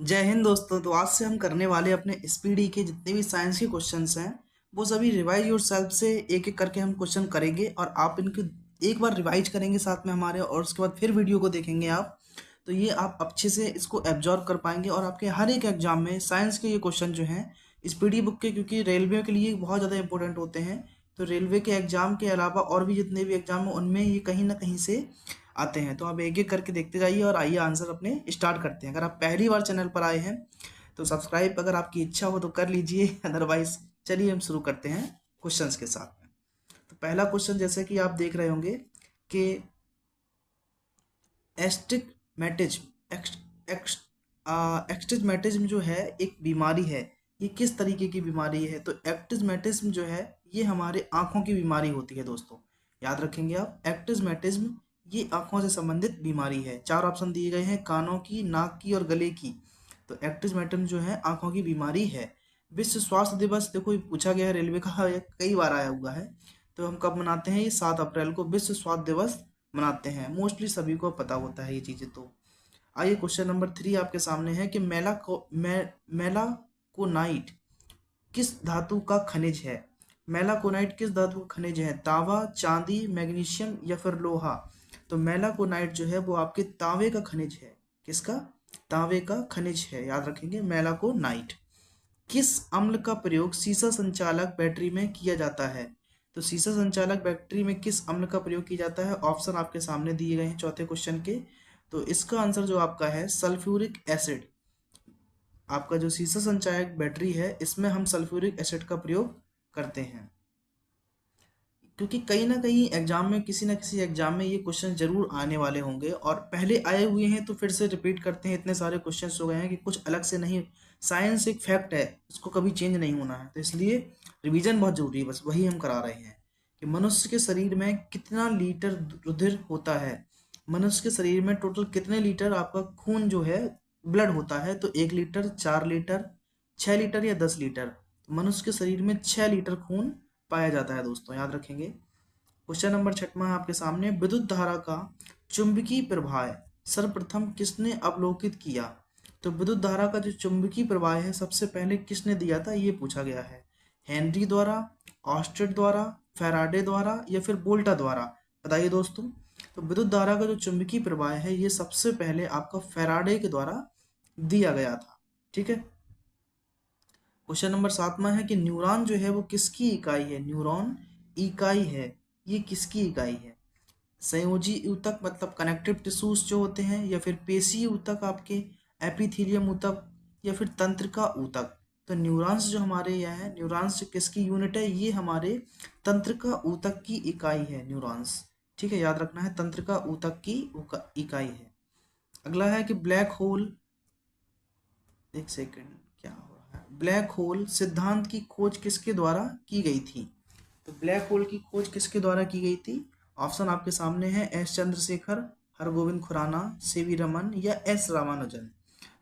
जय हिंद दोस्तों। तो आज से हम करने वाले अपने स्पीडी के जितने भी साइंस के क्वेश्चंस हैं वो सभी रिवाइज योर सेल्फ से एक एक करके हम क्वेश्चन करेंगे और आप इनको एक बार रिवाइज करेंगे साथ में हमारे, और उसके बाद फिर वीडियो को देखेंगे आप। तो ये आप अच्छे से इसको एब्जॉर्व कर पाएंगे और आपके हर एक एग्जाम में साइंस के ये क्वेश्चन जो हैं स्पीडी बुक के, क्योंकि रेलवे के लिए बहुत ज़्यादा इंपॉर्टेंट होते हैं। तो रेलवे के एग्जाम के अलावा और भी जितने भी एग्जाम हैं उनमें ये कहीं ना कहीं से आते हैं। तो आप एक एक करके देखते जाइए और आइए आंसर अपने स्टार्ट करते हैं। अगर आप पहली बार चैनल पर आए हैं तो सब्सक्राइब अगर आपकी इच्छा हो तो कर लीजिए, अदरवाइज चलिए हम शुरू करते हैं क्वेश्चंस के साथ में। तो पहला क्वेश्चन जैसे कि आप देख रहे होंगे कि एस्टिग्मेटिज्म एक्सटिग्मेटिज्म जो है एक बीमारी है। ये किस तरीके की बीमारी है? तो एक्टिग्मेटिज्म जो है ये हमारे आंखों की बीमारी होती है दोस्तों। याद रखेंगे आप, एक्टिग्मेटिज्म ये आंखों से संबंधित बीमारी है। चार ऑप्शन दिए गए हैं, कानों की, नाक की और गले की। तो एक्टिग्मेटिज्म जो है आंखों की बीमारी है। विश्व स्वास्थ्य दिवस देखो ये पूछा गया है, रेलवे का ये कई बार आया हुआ है। तो हम कब मनाते हैं? ये 7 अप्रैल को विश्व स्वास्थ्य दिवस मनाते हैं। मोस्टली सभी को पता होता है ये चीज़ें। तो आइए क्वेश्चन नंबर 3 आपके सामने है कि मेलाकोनाइट किस धातु का खनिज है? मेलाकोनाइट किस धातु का खनिज है? तांबा, चांदी, मैग्नीशियम या फिर लोहा? तो मेलाकोनाइट जो है वो आपके तांबे का खनिज है। किसका? तांबे का खनिज है, याद रखेंगे मेलाकोनाइट। किस अम्ल का प्रयोग सीसा संचालक बैटरी में किया जाता है? तो सीसा संचालक बैटरी में किस अम्ल का प्रयोग किया जाता है? ऑप्शन आपके सामने दिए गए हैं चौथे क्वेश्चन के। तो इसका आंसर जो आपका है सल्फ्यूरिक एसिड। आपका जो सीसा संचालक बैटरी है इसमें हम सल्फ्यूरिक एसिड का प्रयोग करते हैं, क्योंकि कहीं ना कहीं एग्जाम में किसी ना किसी एग्जाम में ये क्वेश्चन जरूर आने वाले होंगे और पहले आए हुए हैं तो फिर से रिपीट करते हैं। इतने सारे क्वेश्चंस हो गए हैं कि कुछ अलग से नहीं। साइंस एक फैक्ट है, इसको कभी चेंज नहीं होना है, तो इसलिए रिवीजन बहुत जरूरी है। बस वही हम करा रहे हैं कि मनुष्य के शरीर में कितना लीटर रुधिर होता है। मनुष्य के शरीर में टोटल कितने लीटर आपका खून जो है ब्लड होता है? तो 1 लीटर, 4 लीटर, 6 लीटर या 10 लीटर? मनुष्य के शरीर में 6 लीटर खून पाया जाता है दोस्तों, याद रखेंगे। क्वेश्चन नंबर 6 है आपके सामने, विद्युत धारा का चुंबकीय प्रवाह सर्वप्रथम किसने अवलोकित किया? तो विद्युत धारा का जो चुंबकीय प्रवाह है सबसे पहले किसने दिया था, ये पूछा गया है। हेनरी द्वारा, ऑस्टेड द्वारा, फैराडे द्वारा या फिर वोल्टा द्वारा? बताइए दोस्तों। तो विद्युत धारा का जो चुंबकीय प्रवाह है ये सबसे पहले आपका फैराडे के द्वारा दिया गया था। ठीक है। क्वेश्चन नंबर 7 है कि न्यूरॉन जो है वो किसकी इकाई है? न्यूरॉन इकाई है, ये किसकी इकाई है? संयोजी ऊतक मतलब कनेक्टिव टिश्यूज जो होते हैं, या फिर पेशी ऊतक आपके एपिथेलियम ऊतक, या फिर तंत्रिका ऊतक? तो न्यूरॉन्स जो हमारे यह है, न्यूरॉन्स किसकी यूनिट है? ये हमारे तंत्रिका ऊतक की इकाई है न्यूरॉन्स। ठीक है, याद रखना है तंत्रिका ऊतक की इकाई है। अगला है कि ब्लैक होल, एक सेकेंड क्या हो रहा है, ब्लैक होल सिद्धांत की खोज किसके द्वारा की गई थी? तो ब्लैक होल की खोज किसके द्वारा की गई थी? ऑप्शन आपके सामने है, एस चंद्रशेखर, हरगोविंद खुराना, सीवी रमन या एस रामानुजन?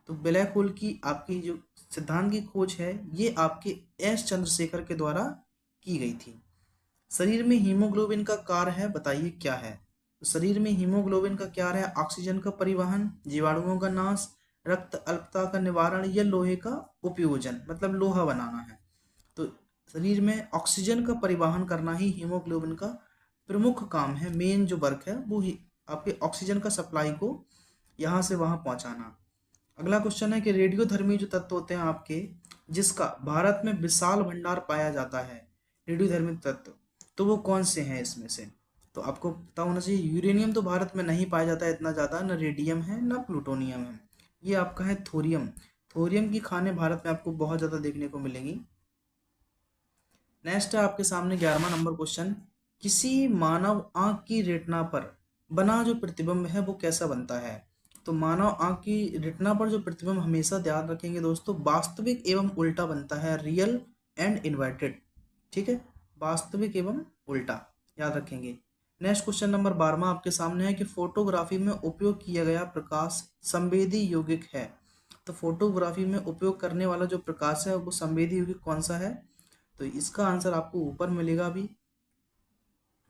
तो ब्लैक होल की आपकी जो सिद्धांत की खोज है ये आपके एस चंद्रशेखर के द्वारा की गई थी। शरीर में हीमोग्लोबिन का कार्य है, बताइए क्या है? तो शरीर में हीमोग्लोबिन का क्या है? ऑक्सीजन का परिवहन, जीवाणुओं का नाश, रक्त अल्पता का निवारण या लोहे का उपयोजन, मतलब लोहा बनाना है। तो शरीर में ऑक्सीजन का परिवहन करना ही हीमोग्लोबिन का प्रमुख काम है। मेन जो वर्क है वो ही आपके ऑक्सीजन का सप्लाई को यहाँ से वहाँ पहुँचाना। अगला क्वेश्चन है कि रेडियोधर्मी जो तत्व होते हैं आपके, जिसका भारत में विशाल भंडार पाया जाता है, रेडियोधर्मी तत्व, तो वो कौन से हैं इसमें से? तो आपको पता होना चाहिए, यूरेनियम तो भारत में नहीं पाया जाता है इतना ज़्यादा, न रेडियम है न प्लूटोनियम है। ये आपका है थोरियम। थोरियम की खानें भारत में आपको बहुत ज़्यादा देखने को मिलेंगी। नेक्स्ट है आपके सामने 11वां नंबर क्वेश्चन, किसी मानव आंख की रेटिना पर बना जो प्रतिबिंब है वो कैसा बनता है? तो मानव आंख की रेटिना पर जो प्रतिबिंब हमेशा ध्यान रखेंगे दोस्तों, वास्तविक एवं उल्टा बनता है, रियल एंड इन्वर्टेड। ठीक है, वास्तविक एवं उल्टा, याद रखेंगे। नेक्स्ट क्वेश्चन नंबर 12वां आपके सामने है कि फोटोग्राफी में उपयोग किया गया प्रकाश संवेदी यौगिक है। तो फोटोग्राफी में उपयोग करने वाला जो प्रकाश है वो संवेदी यौगिक कौन सा है? तो इसका आंसर आपको ऊपर मिलेगा अभी,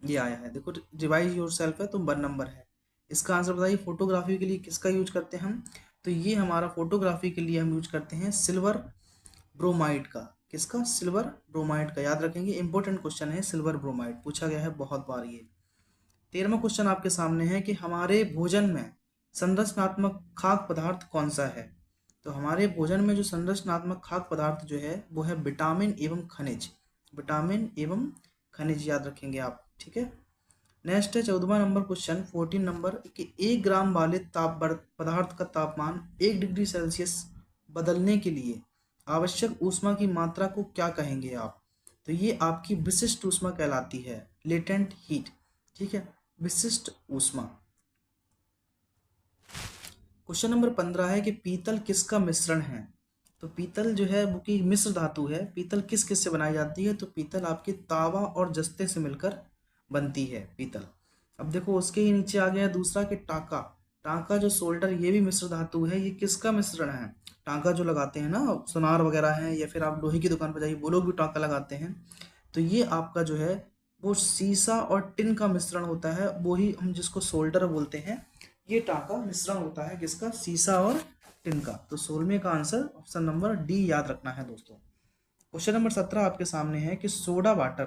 ये आया है देखो, रिवाइज योर सेल्फ है तो 1 नंबर है। इसका आंसर बताइए, फोटोग्राफी के लिए किसका यूज करते हैं हम? तो ये हमारा फोटोग्राफी के लिए हम यूज करते हैं सिल्वर ब्रोमाइड का। किसका? सिल्वर ब्रोमाइड का। याद रखेंगे, इंपॉर्टेंट क्वेश्चन है, सिल्वर ब्रोमाइड पूछा गया है बहुत बार ये। 13वां क्वेश्चन आपके सामने है कि हमारे भोजन में संरचनात्मक खाद्य पदार्थ कौन सा है? तो हमारे भोजन में जो संरचनात्मक खाद्य पदार्थ जो है वो है विटामिन एवं खनिज। विटामिन एवं खनिज याद रखेंगे आप, ठीक है। नेक्स्ट है 14वां नंबर क्वेश्चन, 14 नंबर, कि 1 ग्राम वाले पदार्थ का तापमान 1 डिग्री सेल्सियस बदलने के लिए आवश्यक ऊष्मा की मात्रा को क्या कहेंगे आप? तो ये आपकी विशिष्ट ऊष्मा कहलाती है, लेटेंट हीट, ठीक है, विशिष्ट ऊष्मा। क्वेश्चन नंबर 15 है कि पीतल किसका मिश्रण है? तो पीतल जो है वो की मिश्र धातु है। पीतल किस किस से बनाई जाती है? तो पीतल आपकी तावा और जस्ते से मिलकर बनती है पीतल। अब देखो उसके ही नीचे आ गया है दूसरा कि टांका। टांका जो शोल्डर, ये भी मिश्र धातु है। ये किसका मिश्रण है? टांका जो लगाते हैं ना सुनार वगैरह है, या फिर आप लोहे की दुकान पर जाइए, वो लोग भी टांका लगाते हैं। तो ये आपका जो है वो सीसा और टिन का मिश्रण होता है, वही हम जिसको शोल्डर बोलते हैं। ये टांका मिश्रण होता है किसका? सीसा और टिन का। तो 16वें का आंसर ऑप्शन नंबर डी याद रखना है दोस्तों। क्वेश्चन नंबर 17 आपके सामने है कि सोडा वाटर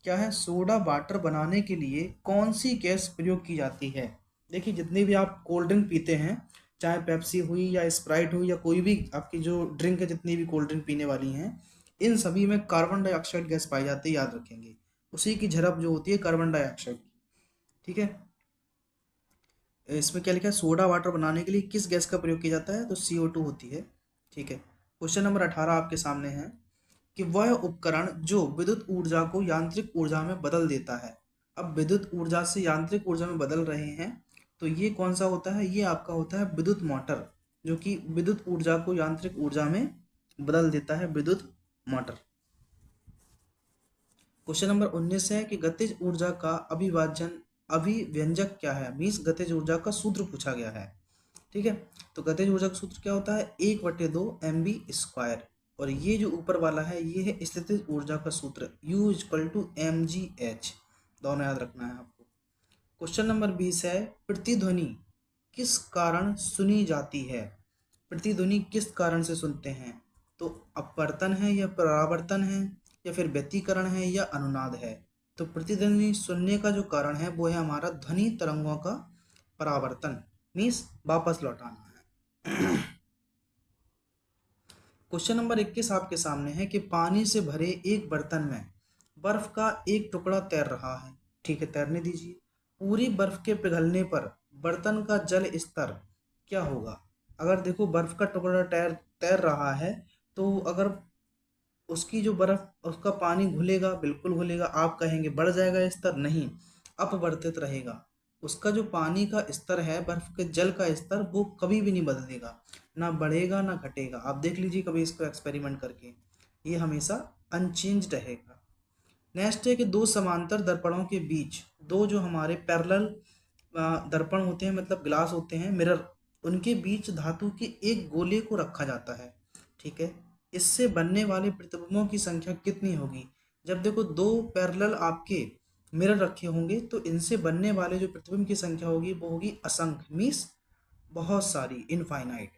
क्या है? सोडा वाटर बनाने के लिए कौन सी गैस प्रयोग की जाती है? देखिए जितने भी आप कोल्ड ड्रिंक पीते हैं, चाहे पेप्सी हुई या स्प्राइट हुई या कोई भी आपकी जो ड्रिंक है, जितनी भी कोल्ड ड्रिंक पीने वाली हैं, इन सभी में कार्बन डाइऑक्साइड गैस पाई जाती है, याद रखेंगे। उसी की झड़प जो होती है कार्बन डाइऑक्साइड की, ठीक है। इसमें क्या लिखा है? सोडा वाटर बनाने के लिए किस गैस का प्रयोग किया जाता है? तो CO2 होती है, ठीक है। क्वेश्चन नंबर 18 आपके सामने है कि वह उपकरण जो विद्युत ऊर्जा को यांत्रिक ऊर्जा में बदल देता है। अब विद्युत ऊर्जा से यांत्रिक ऊर्जा में बदल रहे हैं, तो ये कौन सा होता है? ये आपका होता है विद्युत मोटर, जो कि विद्युत ऊर्जा को यांत्रिक ऊर्जा में बदल देता है, विद्युत मोटर। क्वेश्चन नंबर 19 है कि गतिज ऊर्जा का अभिव्यंजक क्या है? मीन्स गतिज ऊर्जा का सूत्र पूछा गया है, ठीक है। तो गतिज ऊर्जा का सूत्र क्या होता है? 1/2 mv²। और ये जो ऊपर वाला है ये है स्थितिज ऊर्जा का सूत्र, U = mgh। दोनों याद रखना है आपको। क्वेश्चन नंबर 20 है, प्रतिध्वनि किस कारण सुनी जाती है? प्रतिध्वनि किस कारण से सुनते हैं? तो अपवर्तन है या परावर्तन है या फिर व्यतिकरण है या अनुनाद है? तो प्रतिध्वनि सुनने का जो कारण है वो है हमारा ध्वनि तरंगों का परावर्तन, मीन्स वापस लौटाना है। क्वेश्चन नंबर 21 आपके सामने है कि पानी से भरे एक बर्तन में बर्फ का एक टुकड़ा तैर रहा है, ठीक है, तैरने दीजिए। पूरी बर्फ के पिघलने पर बर्तन का जल स्तर क्या होगा? अगर देखो बर्फ का टुकड़ा तैर तैर रहा है, तो अगर उसकी जो बर्फ उसका पानी घुलेगा, बिल्कुल घुलेगा, आप कहेंगे बढ़ जाएगा स्तर, नहीं, अपवर्तित रहेगा। उसका जो पानी का स्तर है, बर्फ के जल का स्तर, वो कभी भी नहीं बदलेगा, ना बढ़ेगा ना घटेगा। आप देख लीजिए कभी इसको एक्सपेरिमेंट करके, ये हमेशा अनचेंज रहेगा। नेक्स्ट है कि दो समांतर दर्पणों के बीच, दो जो हमारे पैरेलल दर्पण होते हैं, मतलब ग्लास होते हैं, मिरर, उनके बीच धातु के एक गोले को रखा जाता है, ठीक है। इससे बनने वाले प्रतिबिंबों की संख्या कितनी होगी? जब देखो दो पैरेलल आपके मिरर रखे होंगे, तो इनसे बनने वाले जो प्रतिबिंब की संख्या होगी वो होगी असंख्य, मीन्स बहुत सारी, इनफाइनाइट।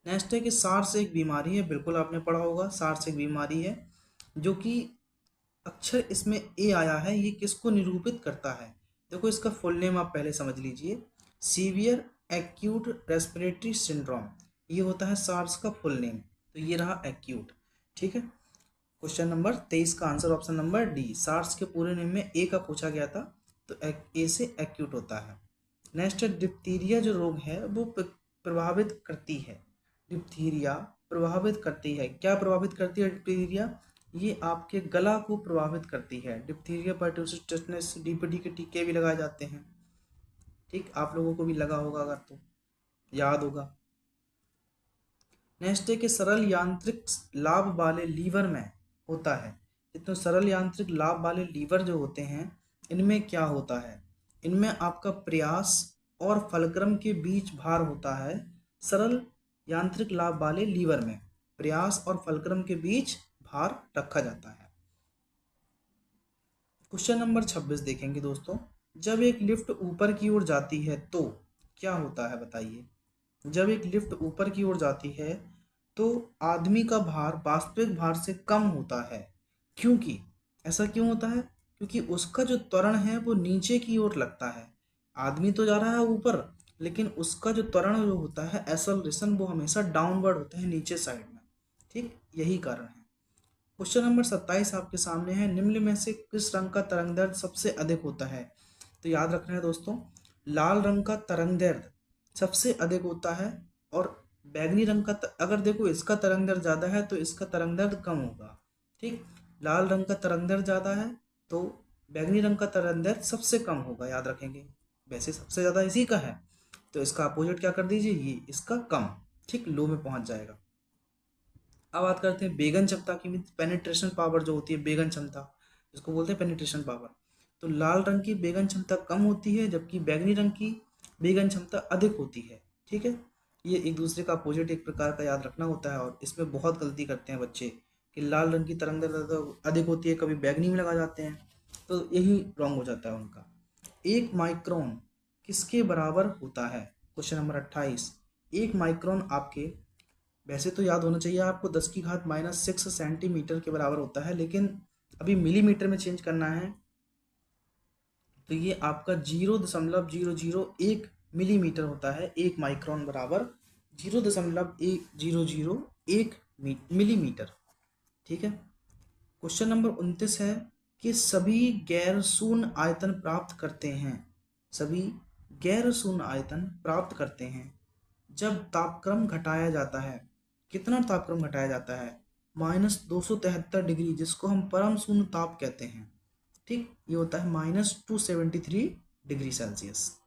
नेक्स्ट है कि सार्स एक बीमारी है, बिल्कुल आपने पढ़ा होगा, सार्स एक बीमारी है, जो कि अक्षर इसमें ए आया है, ये किसको निरूपित करता है? देखो इसका फुल नेम आप पहले समझ लीजिए, सीवियर एक्यूट रेस्पिरेटरी सिंड्रोम, ये होता है सार्स का फुल नेम। तो ये रहा एक्यूट, ठीक है। क्वेश्चन नंबर 23 का answer option number D, SARS के पूरे नेम में ए का पूछा गया था, तो ए से एक्यूट होता है। नेक्स्ट है डिप्थीरिया जो रोग है वो प्रभावित करती है। डिप्थीरिया प्रभावित करती है, क्या प्रभावित करती है डिप्थीरिया? ये आपके गला को प्रभावित करती है। डिप्थीरिया, पर्टुसिस, टेटनस, डीपीटी के टीके भी लगाए जाते हैं, ठीक, आप लोगों को भी लगा होगा अगर तो याद होगा। नेक्स्ट है कि सरल यांत्रिक लाभ वाले लीवर में होता है। इतने सरल यांत्रिक लाभ वाले लीवर जो होते हैं, इनमें क्या होता है? इनमें आपका प्रयास और फलक्रम के बीच भार होता है। सरल यांत्रिक लाभ वाले लीवर में प्रयास और फलक्रम के बीच भार रखा जाता है। क्वेश्चन नंबर 26 देखेंगे दोस्तों, जब एक लिफ्ट ऊपर की ओर जाती है तो क्या होता है बताइए? जब एक लिफ्ट ऊपर की ओर जाती है तो आदमी का भार वास्तविक भार से कम होता है। क्योंकि ऐसा क्यों होता है? क्योंकि उसका जो त्वरण है वो नीचे की ओर लगता है। आदमी तो जा रहा है ऊपर, लेकिन उसका जो त्वरण जो होता है, एक्सेलरेशन, वो हमेशा डाउनवर्ड होता है, नीचे साइड में। ठीक, यही कारण है। क्वेश्चन नंबर 27 आपके सामने है, निम्न में से किस रंग का तरंग दैर्ध्य सबसे अधिक होता है? तो याद रखना है दोस्तों, लाल रंग का तरंग दैर्ध्य सबसे अधिक होता है, और बैगनी रंग का अगर देखो इसका तरंग दैर्ध्य ज़्यादा है तो इसका तरंग दैर्ध्य कम होगा। ठीक, लाल रंग का तरंग दैर्ध्य ज़्यादा है तो बैगनी रंग का तरंग दैर्ध्य सबसे कम होगा, याद रखेंगे। वैसे सबसे ज़्यादा इसी का है, तो इसका अपोजिट क्या कर दीजिए, ये इसका कम। ठीक, लो में पहुंच जाएगा। अब बात करते हैं बेगन क्षमता की। पेनिट्रेशन पावर जो होती है, बेगन क्षमता जिसको बोलते हैं पेनिट्रेशन पावर। तो लाल रंग की बेगन क्षमता कम होती है, जबकि बैगनी रंग की बेगन क्षमता अधिक होती है। ठीक है, ये एक दूसरे का अपोजिट एक प्रकार का याद रखना होता है, और इसमें बहुत गलती करते हैं बच्चे कि लाल रंग की तरंग दैर्ध्य अधिक होती है, कभी बैगनी में लगा जाते हैं, तो यही रॉन्ग हो जाता है उनका। 1 माइक्रोन किसके बराबर होता है? Question number 28। 1 माइक्रोन आपके, वैसे तो याद होना चाहिए आपको, 10⁻⁻6 सेंटीमीटर के बराबर होता है, लेकिन अभी मिलीमीटर में चेंज करना है, तो ये आपका 0.001 मिलीमीटर होता है। 1 माइक्रोन बराबर 0.1001 मिलीमीटर। ठीक है। क्वेश्चन नंबर 29 है कि सभी गैर शून्य आयतन प्राप्त करते हैं, सभी गैर शून्य आयतन प्राप्त करते हैं जब तापक्रम घटाया जाता है। कितना तापक्रम घटाया जाता है? -273 डिग्री, जिसको हम परम शून्य ताप कहते हैं। ठीक, ये होता है -273 डिग्री सेल्सियस।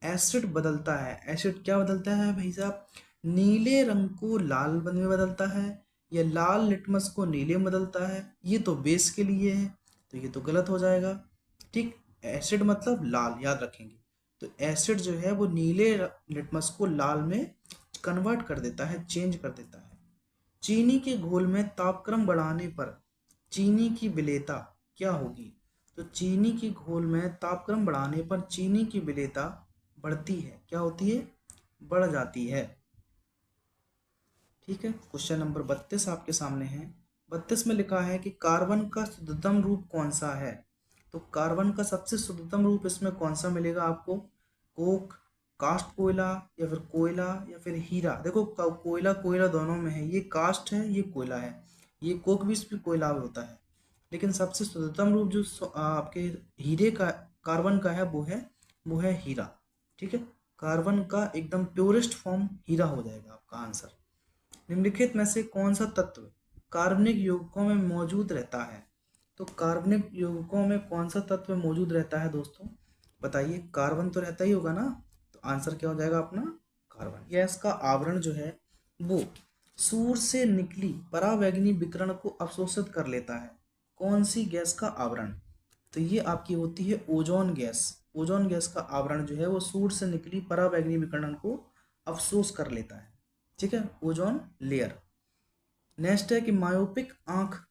एसिड बदलता है, एसिड क्या बदलता है भाई साहब? नीले रंग को लाल में बदलता है, या लाल लिटमस को नीले में बदलता है। ये तो बेस के लिए है, तो ये तो गलत हो जाएगा। ठीक, एसिड मतलब लाल, याद रखेंगे। तो एसिड जो है वो नीले लिटमस को लाल में कन्वर्ट कर देता है, चेंज कर देता है। चीनी के घोल में तापक्रम बढ़ाने पर चीनी की विलेयता क्या होगी? तो चीनी की घोल में तापक्रम बढ़ाने पर चीनी की विलेयता बढ़ती है, क्या होती है? बढ़ जाती है। ठीक है। क्वेश्चन नंबर 32 आपके सामने है। 32 में लिखा है कि कार्बन का शुद्धतम रूप कौन सा है? तो कार्बन का सबसे शुद्धतम रूप इसमें कौन सा मिलेगा आपको? कोक, कास्ट कोयला, या फिर कोयला, या फिर हीरा। देखो कोयला कोयला दोनों में है, ये कास्ट है, ये कोयला है। ये कोक भी कोयला होता है, लेकिन सबसे शुद्धतम रूप जो आपके हीरे का, कार्बन का है, वो है हीरा। ठीक है, कार्बन का एकदम प्योरेस्ट फॉर्म हीरा हो जाएगा आपका आंसर। निम्नलिखित में से कौन सा तत्व कार्बनिक यौगिकों में मौजूद रहता है? तो कार्बनिक यौगिकों में कौन सा तत्व मौजूद रहता है दोस्तों? बताइए, कार्बन तो रहता ही होगा ना, तो आंसर क्या हो जाएगा अपना? कार्बन। गैस का आवरण जो है वो सूर्य से निकली परावैंगनी विकिरण को अवशोषित कर लेता है। कौन सी गैस का आवरण? तो ये आपकी होती है ओजोन गैस। ओजोन गैस का आवरण जो है वो सूर्य से निकली परावैंगनी विकिरण को अवशोष कर लेता है। ठीक है, ओजोन लेयर। नेक्स्ट है कि मायोपिक आंख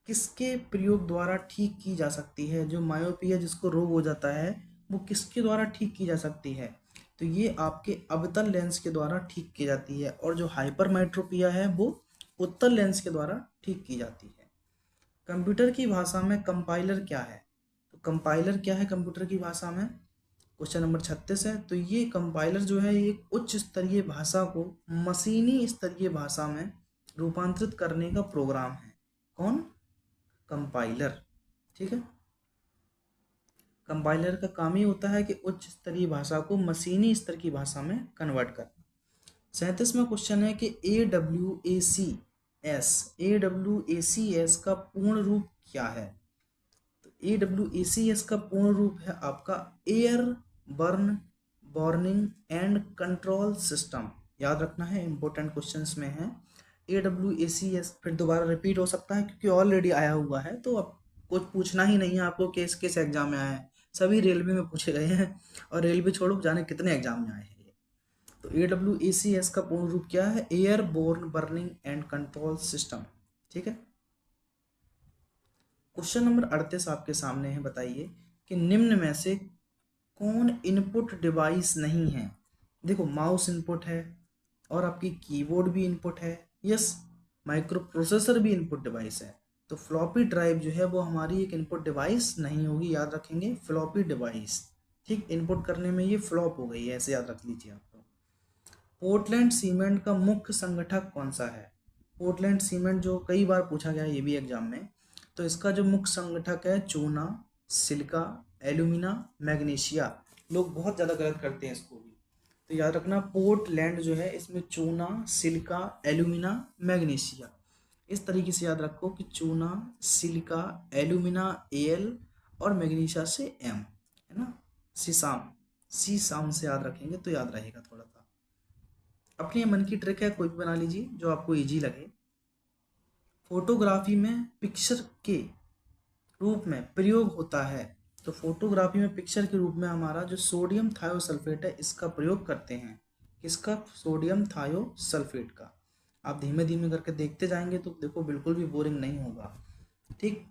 किसके प्रयोग द्वारा ठीक की जा सकती है? जो मायोपिया जिसको रोग हो जाता है, वो किसके द्वारा ठीक की जा सकती है? तो ये आपके अवतल लेंस के द्वारा ठीक की जाती है, और जो हाइपरमेट्रोपिया है वो उत्तल लेंस के द्वारा ठीक की जाती है। कंप्यूटर की भाषा में कंपाइलर क्या है? तो कंपाइलर क्या है कंप्यूटर की भाषा में? क्वेश्चन नंबर 36 है। तो ये कंपाइलर जो है एक उच्च स्तरीय भाषा को मशीनी स्तरीय भाषा में रूपांतरित करने का प्रोग्राम है। कौन? कंपाइलर। ठीक है, कंपाइलर का काम ही होता है कि उच्च स्तरीय भाषा को मशीनी स्तर की भाषा में कन्वर्ट करना। 37वां क्वेश्चन है कि AWACS का पूर्ण रूप क्या है? तो AWACS का पूर्ण रूप है आपका air burn warning and control system. याद रखना है, इंपॉर्टेंट क्वेश्चंस में है। AWACS फिर दोबारा रिपीट हो सकता है क्योंकि ऑलरेडी आया हुआ है, तो अब कुछ पूछना ही नहीं है आपको किस किस एग्जाम में आया है। सभी रेलवे में पूछे गए हैं, और रेलवे छोड़ो जाने कितने एग्जाम में आए हैं ये। तो AWACS का पूर्ण रूप क्या है? Airborne burning and control system. ठीक है। क्वेश्चन नंबर 38 आपके सामने है। बताइए कि निम्न में से कौन इनपुट डिवाइस नहीं है? देखो, माउस इनपुट है और आपकी कीबोर्ड भी इनपुट है, यस, माइक्रो प्रोसेसर भी इनपुट डिवाइस है। तो फ्लॉपी ड्राइव जो है वो हमारी एक इनपुट डिवाइस नहीं होगी, याद रखेंगे, फ्लॉपी डिवाइस। ठीक, इनपुट करने में ये फ्लॉप हो गई है, ऐसे याद रख लीजिए आप तो। पोर्टलैंड सीमेंट का मुख्य संगठक कौन सा है? पोर्टलैंड सीमेंट जो कई बार पूछा गया है ये भी एग्जाम में, तो इसका जो मुख्य संगठक है चूना, सिलिका, एल्यूमिना, मैग्नीशिया। लोग बहुत ज़्यादा गलत करते हैं इसको भी, तो याद रखना पोर्टलैंड जो है इसमें चूना, सिलिका, एल्यूमिना, मैग्नीशिया। इस तरीके से याद रखो कि चूना, सिलिका, एल्यूमिना एल और मैग्नीशिया से एम, है ना, सीसाम, सीसाम से याद रखेंगे तो याद रहेगा थोड़ा सा। अपने मन की ट्रिक है, कोई भी बना लीजिए जो आपको इजी लगे। फोटोग्राफी में पिक्चर के रूप में प्रयोग होता है, तो फोटोग्राफी में पिक्चर के रूप में हमारा जो सोडियम थायोसल्फेट है इसका प्रयोग करते हैं। किसका? सोडियम थायोसल्फेट का। आप धीमे धीमे करके देखते जाएंगे तो देखो बिल्कुल भी बोरिंग नहीं होगा। ठीक,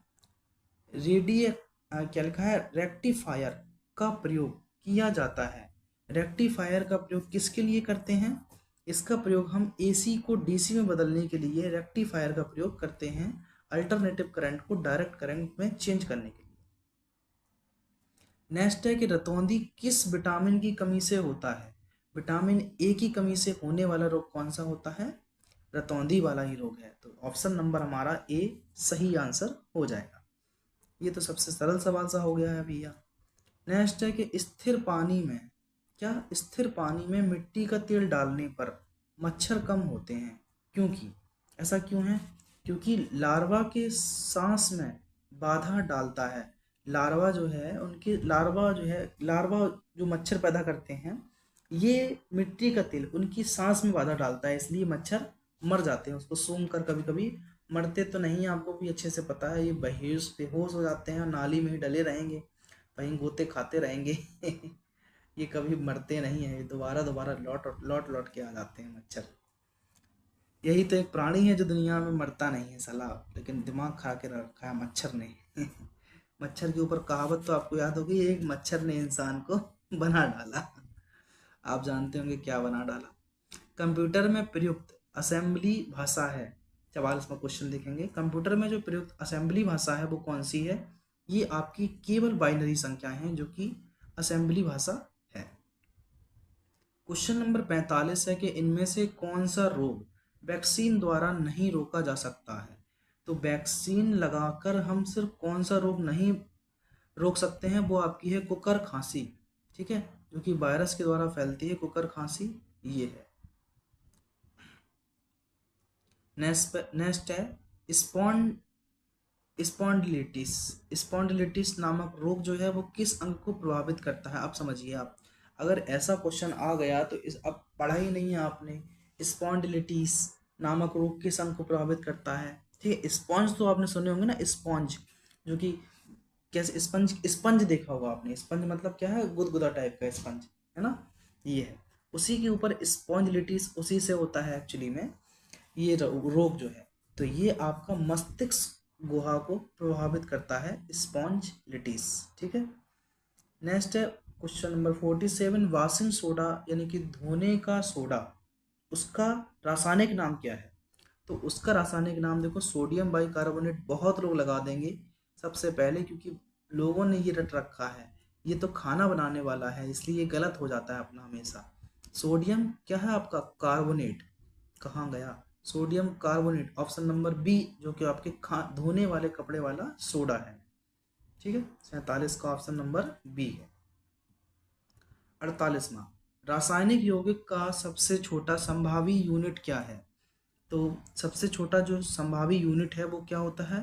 क्या लिखा है? रेक्टिफायर का प्रयोग किया जाता है। रेक्टिफायर का प्रयोग किसके लिए करते हैं? इसका प्रयोग हम एसी को डीसी में बदलने के लिए रेक्टिफायर का प्रयोग करते हैं, अल्टरनेटिव करंट को डायरेक्ट करंट में चेंज करने के लिए। नेक्स्ट है कि रतौंधी किस विटामिन की कमी से होता है? विटामिन ए की कमी से होने वाला रोग कौन सा होता है? रतौंधी वाला ही रोग है, तो ऑप्शन नंबर हमारा ए सही आंसर हो जाएगा। ये तो सबसे सरल सवाल सा हो गया है भैया। नेक्स्ट है कि स्थिर पानी में, क्या स्थिर पानी में मिट्टी का तेल डालने पर मच्छर कम होते हैं? क्योंकि ऐसा क्यों है? क्योंकि लार्वा के सांस में बाधा डालता है। लार्वा जो है उनके लार्वा जो मच्छर पैदा करते हैं, ये मिट्टी का तेल उनकी सांस में बाधा डालता है, इसलिए मच्छर मर जाते हैं उसको सूंघ कर। कभी कभी मरते तो नहीं, आपको भी अच्छे से पता है, ये बेहोश हो जाते हैं और नाली में ही डले रहेंगे, वहीं गोते खाते रहेंगे ये कभी मरते नहीं है, दोबारा दोबारा लौट लौट लौट के आ जाते हैं मच्छर। यही तो एक प्राणी है जो दुनिया में मरता नहीं है साला, लेकिन दिमाग खा के रखा है मच्छर ने मच्छर के ऊपर कहावत तो आपको याद होगी, एक मच्छर ने इंसान को बना डाला। आप जानते होंगे क्या बना डाला। कंप्यूटर में प्रयुक्त असेंबली भाषा है, 44वां क्वेश्चन देखेंगे। कंप्यूटर में जो प्रयुक्त असेंबली भाषा है वो कौन सी है? ये आपकी केवल बाइनरी संख्या है जो कि असेंबली भाषा है। क्वेश्चन नंबर 45 है कि इनमें से कौन सा रोग वैक्सीन द्वारा नहीं रोका जा सकता है? तो वैक्सीन लगाकर हम सिर्फ कौन सा रोग नहीं रोक सकते हैं, वो आपकी है कुकर खांसी। ठीक है, जो कि वायरस के द्वारा फैलती है, कुकर खांसी ये है। नेक्स्ट है स्पॉन्डिलिटिस। स्पॉन्डिलिटिस नामक रोग जो है वो किस अंग को प्रभावित करता है? आप समझिए, आप अगर ऐसा क्वेश्चन आ गया तो इस अब पढ़ा ही नहीं है आपने, स्पॉन्डिलिटिस नामक रोग किस अंग को प्रभावित करता है? ठीक है, स्पॉन्ज तो आपने सुने होंगे ना, स्पॉन्ज जो कि कैसे, स्पंज, स्पंज देखा होगा आपने, स्पंज मतलब क्या है? गुदगुदा टाइप का स्पंज, है ना, ये है, उसी के ऊपर स्पॉन्डिलिटिस उसी से होता है एक्चुअली में ये रोग जो है। तो ये आपका मस्तिष्क गुहा को प्रभावित करता है, स्पॉन्जिलिटिस। ठीक है, नेक्स्ट है क्वेश्चन नंबर 47, वाशिंग सोडा यानी कि धोने का सोडा, उसका रासायनिक नाम क्या है? तो उसका रासायनिक नाम देखो सोडियम बाइकार्बोनेट। बहुत लोग लगा देंगे सबसे पहले, क्योंकि लोगों ने ये रट रखा है ये तो खाना बनाने वाला है, इसलिए ये गलत हो जाता है अपना हमेशा। सोडियम क्या है आपका? कार्बोनेट। कहाँ गया? Sodium carbonate, option number B, जो कि आपके धोने वाले कपड़े वाला सोडा है। ठीक है, 47 का ऑप्शन नंबर बी है। 48वां, रासायनिक यौगिक का सबसे छोटा संभावी यूनिट क्या है? तो सबसे छोटा जो संभावी यूनिट है वो क्या होता है?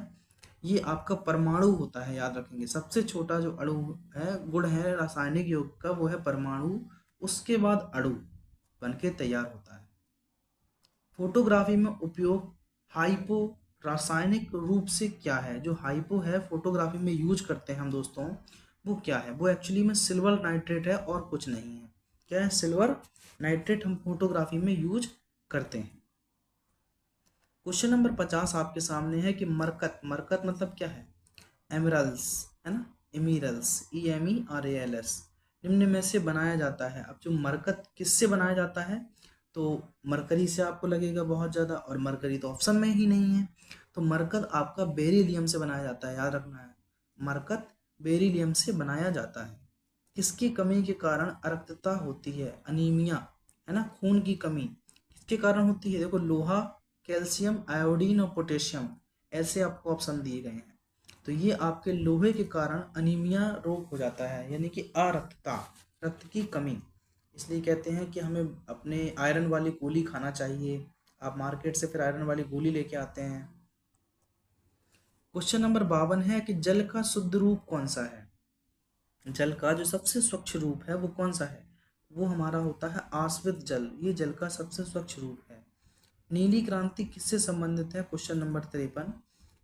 ये आपका परमाणु होता है, याद रखेंगे। सबसे छोटा जो अणु है, गुण है रासायनिक यौगिक का, वो है परमाणु, उसके बाद अणु बनके तैयार होता है। फोटोग्राफी में उपयोग हाइपो रासायनिक रूप से क्या है? जो हाइपो है फोटोग्राफी में यूज करते हैं हम दोस्तों, वो क्या है? वो एक्चुअली में सिल्वर नाइट्रेट है और कुछ नहीं है। क्या है? सिल्वर नाइट्रेट हम फोटोग्राफी में यूज करते हैं। क्वेश्चन नंबर 50 आपके सामने है कि मरकत, मतलब क्या है? एमरल्स, है ना, एमिरल्स, EMERALS, निम्न में से बनाया जाता है। अब जो मरकत किससे बनाया जाता है, तो मरकरी से आपको लगेगा बहुत ज़्यादा, और मरकरी तो ऑप्शन में ही नहीं है। तो मरकत आपका बेरिलियम से बनाया जाता है, याद रखना है, मरकत बेरिलियम से बनाया जाता है। किसकी कमी के कारण अरक्तता होती है, अनीमिया, है ना, खून की कमी किसके कारण होती है, देखो लोहा, कैल्शियम, आयोडीन और पोटेशियम, ऐसे आपको ऑप्शन दिए गए हैं। तो ये आपके लोहे के कारण अनीमिया रोग हो जाता है, यानी कि अरक्तता, रक्त की कमी। इसलिए कहते हैं कि हमें अपने आयरन वाली गोली खाना चाहिए। आप मार्केट से फिर आयरन वाली गोली लेके आते हैं। क्वेश्चन नंबर 52 है कि जल का शुद्ध रूप कौन सा है। जल का जो सबसे स्वच्छ रूप है वो कौन सा है, वो हमारा होता है आश्रित जल, ये जल का सबसे स्वच्छ रूप है। नीली क्रांति किससे संबंधित है, क्वेश्चन नंबर 53,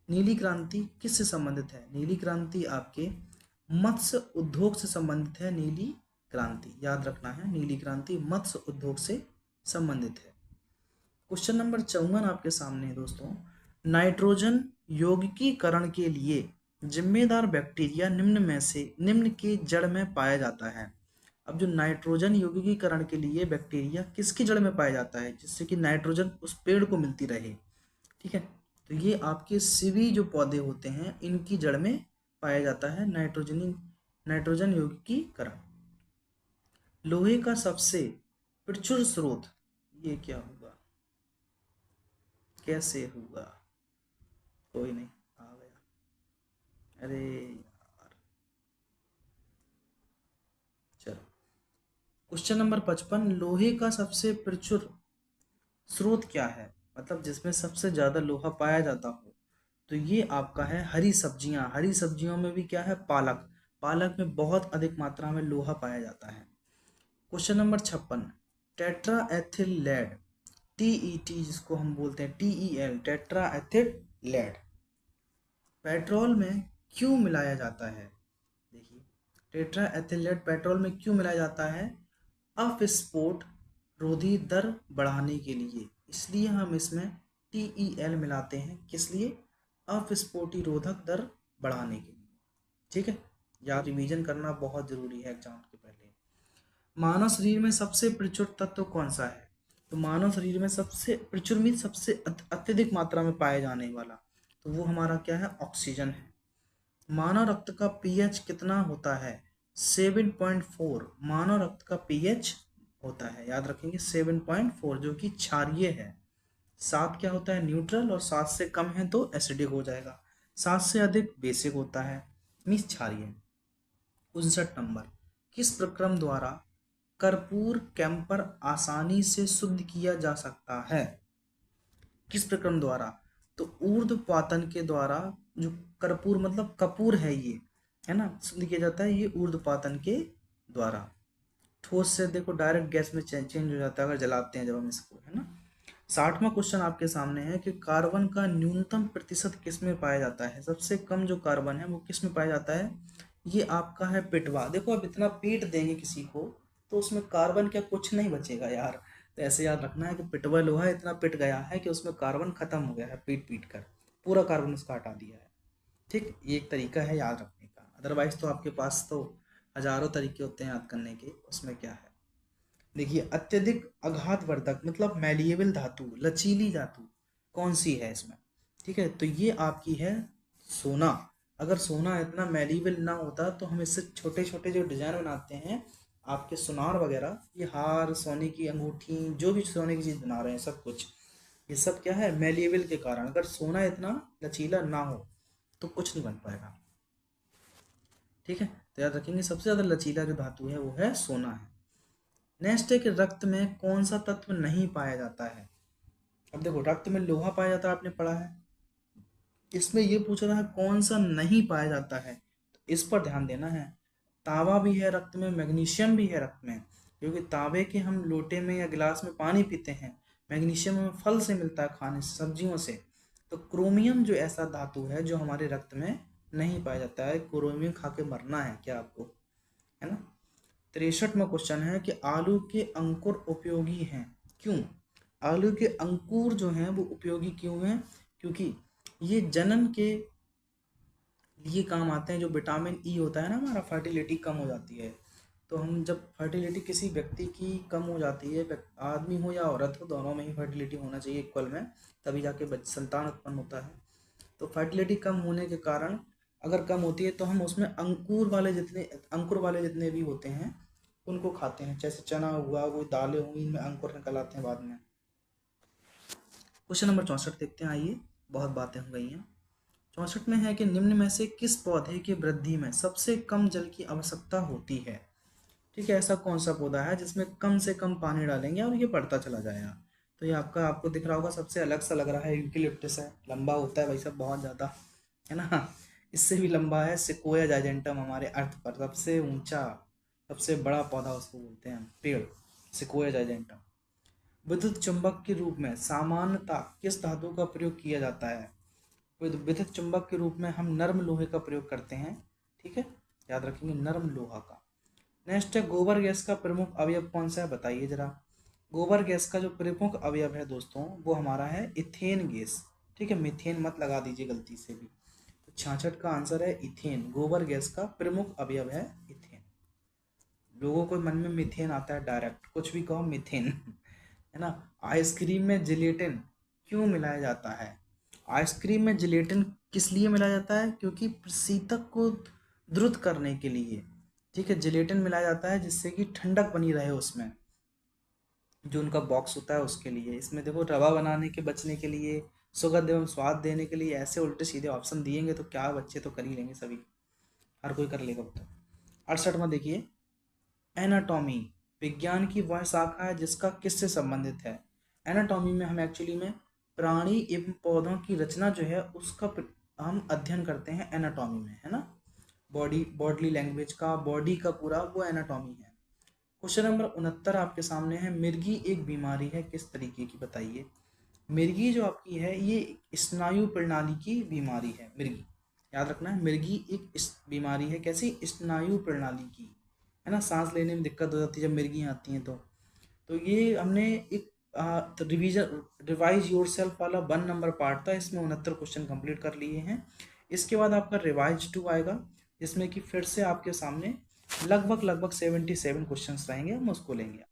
नीली क्रांति किससे संबंधित है, नीली क्रांति आपके मत्स्य उद्योग से संबंधित है। नीली क्रांति याद रखना है, नीली क्रांति मत्स्य उद्योग से संबंधित है। क्वेश्चन नंबर 54 आपके सामने है दोस्तों, नाइट्रोजन यौगिकीकरण के लिए जिम्मेदार बैक्टीरिया निम्न के जड़ में पाया जाता है। अब जो नाइट्रोजन यौगिकीकरण के लिए बैक्टीरिया किसकी जड़ में पाया जाता है, जिससे कि नाइट्रोजन उस पेड़ को मिलती रहे, ठीक है, तो ये आपके सीवी जो पौधे होते हैं इनकी जड़ में पाया जाता है नाइट्रोजन यौगिकीकरण। लोहे का सबसे प्रचुर स्रोत, ये क्या होगा, कैसे होगा, कोई नहीं, आ गया, अरे यार, चलो। क्वेश्चन नंबर 55, लोहे का सबसे प्रचुर स्रोत क्या है, मतलब जिसमें सबसे ज्यादा लोहा पाया जाता हो, तो ये आपका है हरी सब्जियां। हरी सब्जियों में भी क्या है, पालक, पालक में बहुत अधिक मात्रा में लोहा पाया जाता है। Question number 56, tetraethyl lead, TET जिसको हम बोलते हैं, TEL, tetraethyl lead, petrol में क्यों मिलाया जाता है, देखिए, टेट्रा एथिलेट पेट्रोल में क्यों मिलाया जाता है, अपस्फोट रोधी दर बढ़ाने के लिए, इसलिए हम इसमें टीईएल मिलाते हैं, किस लिए, अपस्फोटी रोधक दर बढ़ाने के लिए, ठीक है। या रिवीजन करना बहुत जरूरी है एग्जाम के पहले। मानव शरीर में सबसे प्रचुर तत्व कौन सा है, तो मानव शरीर में सबसे प्रचुर में सबसे अत्यधिक मात्रा में पाए जाने वाला, तो वो हमारा क्या है, ऑक्सीजन है। मानव रक्त का पीएच कितना होता है, 7.4 मानव रक्त का पीएच होता है, याद रखेंगे 7.4, जो कि क्षारीय है। 7 क्या होता है, न्यूट्रल, और 7 से कम है तो एसिडिक हो जाएगा, 7 से अधिक बेसिक होता है, मीन्स क्षारीय। 59 नंबर, किस प्रक्रम द्वारा कर्पूर कैंपर आसानी से शुद्ध किया जा सकता है, किस प्रक्रम द्वारा, तो ऊर्ध्वपातन के द्वारा, जो कर्पूर मतलब कपूर है ये, है ना, शुद्ध किया जाता है ये ऊर्ध्वपातन के द्वारा। ठोस से देखो डायरेक्ट गैस में चेंज हो जाता है अगर जलाते हैं जब हम इसको, है ना। 60वां क्वेश्चन आपके सामने है कि कार्बन का न्यूनतम प्रतिशत किस में पाया जाता है, सबसे कम जो कार्बन है वो किस में पाया जाता है, ये आपका है पिटवा। देखो अब इतना पीट देंगे किसी को तो उसमें कार्बन क्या कुछ नहीं बचेगा यार, तो ऐसे याद रखना है कि पिटवा लोहा इतना पिट गया है कि उसमें कार्बन खत्म हो गया है, पीट पीट कर पूरा कार्बन उसका हटा दिया है, ठीक, ये एक तरीका है याद रखने का। अदरवाइज तो आपके पास तो हजारों तरीके होते हैं याद करने के, उसमें क्या है, देखिए अत्यधिक आघातवर्धक मतलब मैलिएबल धातु, लचीली धातु कौन सी है इसमें, ठीक है, तो ये आपकी है सोना। अगर सोना इतना मैलिएबल ना होता तो हम इससे छोटे छोटे जो डिजाइन बनाते हैं आपके सुनार वगैरह, ये हार, सोने की अंगूठी, जो भी सोने की चीज बना रहे हैं सब कुछ, ये सब क्या है, मैलिएबल के कारण। अगर सोना इतना लचीला ना हो तो कुछ नहीं बन पाएगा, ठीक है, तो याद रखेंगे सबसे ज्यादा लचीला जो धातु है वो है सोना है। नेक्स्ट है कि रक्त में कौन सा तत्व नहीं पाया जाता है। अब देखो रक्त में लोहा पाया जाता है, आपने पढ़ा है, इसमें ये पूछ रहा है कौन सा नहीं पाया जाता है, तो इस पर ध्यान देना है। तांबा भी है रक्त में, मैग्नीशियम भी है रक्त में, क्योंकि तांबे के हम लोटे में या गिलास में पानी पीते हैं, मैग्नीशियम हमें फल से मिलता है, खाने से, सब्जियों से। तो क्रोमियम जो ऐसा धातु है जो हमारे रक्त में नहीं पाया जाता है, क्रोमियम खा के मरना है क्या आपको, है ना। 63वां क्वेश्चन है कि आलू के अंकुर उपयोगी हैं, क्यों, आलू के अंकुर जो हैं वो उपयोगी क्यों हैं, क्योंकि ये जनन के लिए काम आते हैं, जो विटामिन ई होता है ना हमारा, फर्टिलिटी कम हो जाती है तो हम जब फर्टिलिटी किसी व्यक्ति की कम हो जाती है, आदमी हो या औरत हो, दोनों में ही फर्टिलिटी होना चाहिए इक्वल में, तभी जाके संतान उत्पन्न होता है। तो फर्टिलिटी कम होने के कारण अगर कम होती है तो हम उसमें अंकुर वाले जितने भी होते हैं उनको खाते हैं, जैसे चना हुआ, कोई दालें हुई, इनमें अंकुर निकल आते हैं बाद में। क्वेश्चन नंबर 64 देखते हैं, आइए, बहुत बातें हो गई हैं। 64 में है कि निम्न में से किस पौधे की वृद्धि में सबसे कम जल की आवश्यकता होती है। ठीक है, ऐसा कौन सा पौधा है जिसमें कम से कम पानी डालेंगे और ये बढ़ता चला जाएगा। तो ये आपको दिख रहा होगा, सबसे अलग सा लग रहा है, यूकेलिप्टस है, लंबा होता है भाई साहब बहुत ज़्यादा, है ना। इससे भी लंबा है सिकोया जाइजेंटम, हमारे अर्थ पर सबसे ऊंचा, सबसे बड़ा पौधा उसको बोलते हैं, पेड़, सिकोया जाइजेंटम। विद्युत चुंबक के रूप में सामान्यतः किस धातु का प्रयोग किया जाता है। विद्युत चुंबक के रूप में हम नर्म लोहे का प्रयोग करते हैं। ठीक है, याद रखेंगे, नर्म लोहा का। नेक्स्ट है, गोबर गैस का प्रमुख अवयव कौन सा है, बताइए जरा। गोबर गैस का जो प्रमुख अवयव है दोस्तों, वो हमारा है इथेन गैस। ठीक है, मीथेन मत लगा दीजिए गलती से भी। तो 66 का आंसर है इथेन, गोबर गैस का प्रमुख अवयव है इथेन। लोगों को मन में मीथेन आता है डायरेक्ट, कुछ भी कहो मीथेन है ना। आइसक्रीम में जिलेटिन क्यों मिलाया जाता है। आइसक्रीम में जिलेटिन किस लिए मिलाया जाता है, क्योंकि शीतक को द्रुत करने के लिए। ठीक है, जिलेटिन मिलाया जाता है जिससे कि ठंडक बनी रहे उसमें, जो उनका बॉक्स होता है उसके लिए। इसमें देखो, रवा बनाने के बचने के लिए, सुगंध एवं स्वाद देने के लिए, ऐसे उल्टे सीधे ऑप्शन दिएंगे तो क्या, बच्चे तो कर ही लेंगे सभी, हर कोई कर लेगा वो तो। 68 में देखिए, एनाटॉमी विज्ञान की वह शाखा है जिसका किससे संबंधित है। एनाटॉमी में हम एक्चुअली में प्राणी एवं पौधों की रचना जो है उसका हम अध्ययन करते हैं एनाटॉमी में, है ना। बॉडी लैंग्वेज का, बॉडी का पूरा, वो एनाटॉमी है। क्वेश्चन नंबर 69 आपके सामने है, मिर्गी एक बीमारी है किस तरीके की, बताइए। मिर्गी जो आपकी है ये स्नायु प्रणाली की बीमारी है, मिर्गी, याद रखना है, मिर्गी एक बीमारी है, कैसी, स्नायु प्रणाली की, है ना। सांस लेने में दिक्कत हो जाती है जब मिर्गियाँ आती हैं तो ये हमने एक रिवाइज योर सेल्फ वाला 1 नंबर पार्ट था, इसमें 69 क्वेश्चन कंप्लीट कर लिए हैं। इसके बाद आपका रिवाइज 2 आएगा, जिसमें कि फिर से आपके सामने लगभग 77 क्वेश्चन रहेंगे, हम उसको लेंगे।